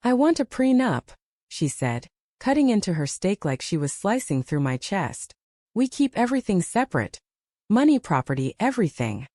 I want a prenup, she said, cutting into her steak like she was slicing through my chest. We keep everything separate. Money, property, everything.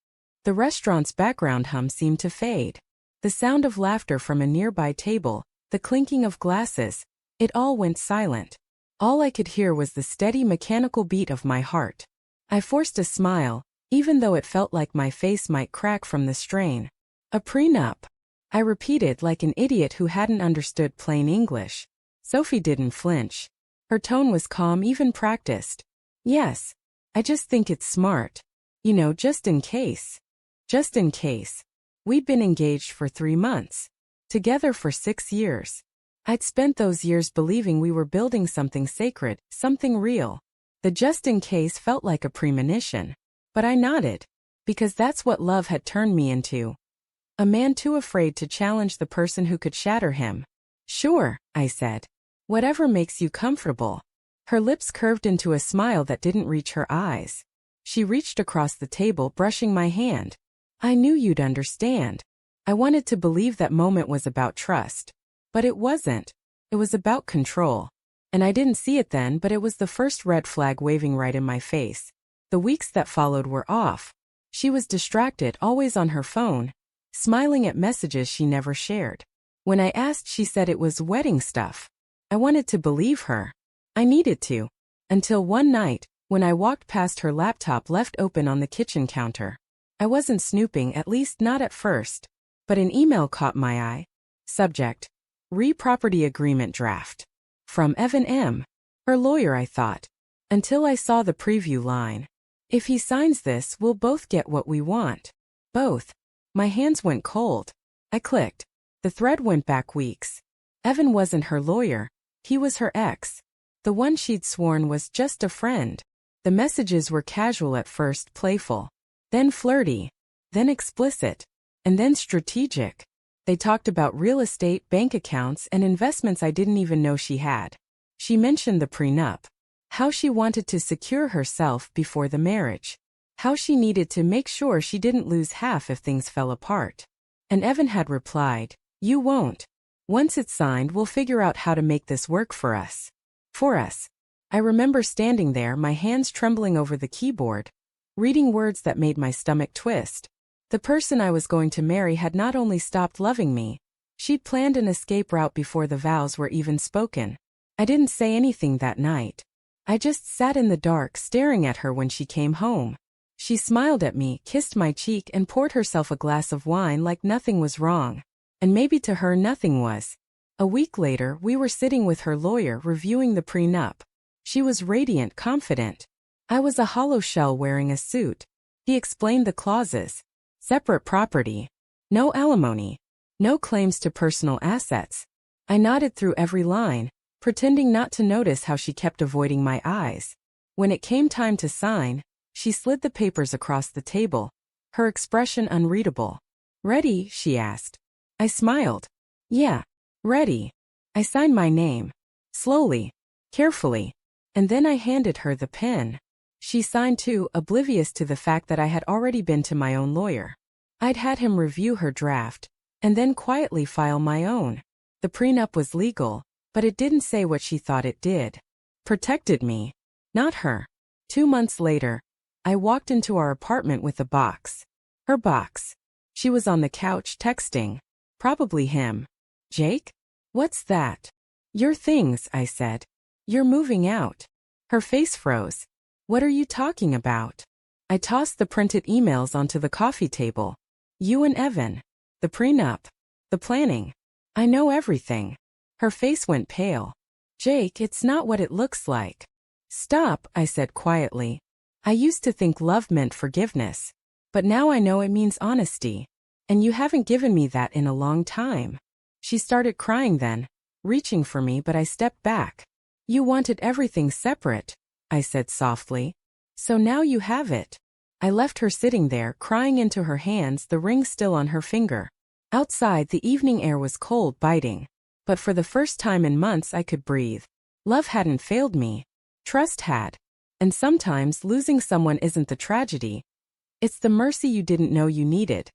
The restaurant's background hum seemed to fade. The sound of laughter from a nearby table, the clinking of glasses, it all went silent. All I could hear was the steady mechanical beat of my heart. I forced a smile, even though it felt like my face might crack from the strain. A prenup, I repeated like an idiot who hadn't understood plain English. Sophie didn't flinch. Her tone was calm, even practiced. Yes. I just think it's smart. You know, just in case. Just in case. We'd been engaged for 3 months. Together for 6 years. I'd spent those years believing we were building something sacred, something real. The just in case felt like a premonition. But I nodded. Because that's what love had turned me into. A man too afraid to challenge the person who could shatter him. Sure, I said. Whatever makes you comfortable. Her lips curved into a smile that didn't reach her eyes. She reached across the table, brushing my hand. I knew you'd understand. I wanted to believe that moment was about trust. But it wasn't. It was about control. And I didn't see it then, but it was the first red flag waving right in my face. The weeks that followed were off. She was distracted, always on her phone, smiling at messages she never shared. When I asked, she said it was wedding stuff. I wanted to believe her. I needed to. Until one night, when I walked past her laptop left open on the kitchen counter. I wasn't snooping, at least not at first. But an email caught my eye. Subject: Re-property agreement draft. From Evan M. Her lawyer, I thought. Until I saw the preview line. If he signs this, we'll both get what we want. Both. My hands went cold. I clicked. The thread went back weeks. Evan wasn't her lawyer. He was her ex. The one she'd sworn was just a friend. The messages were casual at first, playful. Then flirty. Then explicit. And then strategic. They talked about real estate, bank accounts, and investments I didn't even know she had. She mentioned the prenup. How she wanted to secure herself before the marriage. How she needed to make sure she didn't lose half if things fell apart. And Evan had replied, "You won't. Once it's signed, we'll figure out how to make this work for us." For us. I remember standing there, my hands trembling over the keyboard, reading words that made my stomach twist. The person I was going to marry had not only stopped loving me, she'd planned an escape route before the vows were even spoken. I didn't say anything that night. I just sat in the dark, staring at her when she came home. She smiled at me, kissed my cheek, and poured herself a glass of wine like nothing was wrong. And maybe to her nothing was. A week later, we were sitting with her lawyer reviewing the prenup. She was radiant, confident. I was a hollow shell wearing a suit. He explained the clauses. Separate property. No alimony. No claims to personal assets. I nodded through every line, pretending not to notice how she kept avoiding my eyes. When it came time to sign, she slid the papers across the table, her expression unreadable. "Ready?" she asked. I smiled. "Yeah. Ready." I signed my name. Slowly. Carefully. And then I handed her the pen. She signed too, oblivious to the fact that I had already been to my own lawyer. I'd had him review her draft, and then quietly file my own. The prenup was legal, but it didn't say what she thought it did. Protected me. Not her. 2 months later, I walked into our apartment with a box. Her box. She was on the couch, texting. Probably him. "Jake? What's that?" "Your things," I said. "You're moving out." Her face froze. "What are you talking about?" I tossed the printed emails onto the coffee table. "You and Evan. The prenup. The planning. I know everything." Her face went pale. "Jake, it's not what it looks like." "Stop," I said quietly. "I used to think love meant forgiveness. But now I know it means honesty. And you haven't given me that in a long time." She started crying then, reaching for me, but I stepped back. "You wanted everything separate," I said softly. "So now you have it." I left her sitting there, crying into her hands, the ring still on her finger. Outside, the evening air was cold, biting. But for the first time in months I could breathe. Love hadn't failed me. Trust had. And sometimes losing someone isn't the tragedy. It's the mercy you didn't know you needed.